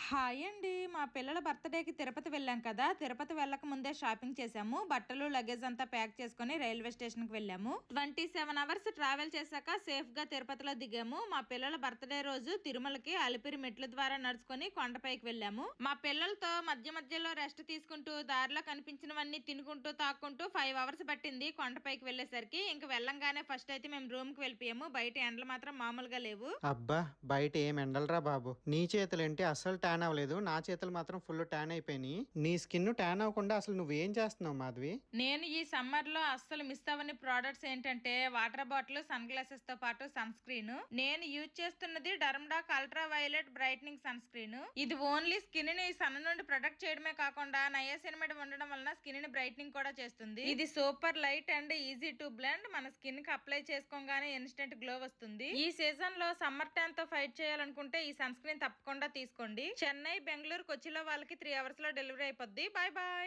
Hi అండి. మా పిల్లల బర్త్డేకి తిరుపతి వెళ్ళాం కదా. తిరుపతి వెళ్ళక ముందే షాపింగ్ చేసాము. బట్టలు లగేజ్ అంతా ప్యాక్ చేసుకుని రైల్వే స్టేషన్ కి వెళ్ళాము. 27 అవర్స్ ట్రావెల్ చేశాక సేఫ్ గా తిరుపతిలో దిగాము. మా పిల్లల బర్త్డే రోజు తిరుమలకి అలిపిరి మెట్ల ద్వారా నడుచుకొని కొండపైకి వెళ్ళాము. మా పిల్లలతో మధ్య మధ్యలో రెస్ట్ తీసుకుంటూ దారిలో కనిపించినవన్నీ తినుకుంటూ తాక్కుంటూ 5 అవర్స్ పట్టింది కొండపైకి వెళ్ళేసరికి. ఇంక వెళ్ళంగానే ఫస్ట్ అయితే మేము రూమ్ కి వెళ్ళిపోయాము. బయట ఎండలు మాత్రం మామూలుగా లేవు. అబ్బా, బయట ఏం ఎండలరా బాబు. నీ చేతులేంటి అస్సలు ట్యాన్ అవ్వలేదు, నా చేతులు మాత్రం ఫుల్ ట్యాన్ అయిపోయినాయి. నీ స్కిన్ ట్యాన్ అవ్వకుండా అసలు నువ్వేం చేస్తున్నావు మాధవి? నేను ఈ సమ్మర్ లో అస్సలు మిస్ అవ్వని ప్రొడక్ట్స్ ఏంటంటే వాటర్ బాటిల్, సన్ గ్లాసెస్ తో పాటు సన్ స్క్రీన్. నేను యూజ్ చేస్తున్నది DermDoc ultraviolet brightening sunscreen. ఇది ఓన్లీ స్కిన్ ని సన్ నుండి ప్రొటెక్ట్ చేయడమే కాకుండా నయాసినమైడ్ ఉండడం వలన స్కిన్ ని బ్రైట్నింగ్ కూడా చేస్తుంది. ఇది super light and easy to blend. మన స్కిన్ కి అప్లై చేసుకోగానే ఇన్స్టెంట్ గ్లో వస్తుంది. ఈ సీజన్ లో సమ్మర్ ట్యాన్ తో ఫైట్ చేయాలనుకుంటే ఈ సన్ స్క్రీన్ తప్పకుండా తీసుకోండి. చెన్నై, బెంగళూరు, కొచ్చిలో వాళ్ళకి 3 అవర్స్ లో డెలివరీ అయిపోద్ది. Bye bye.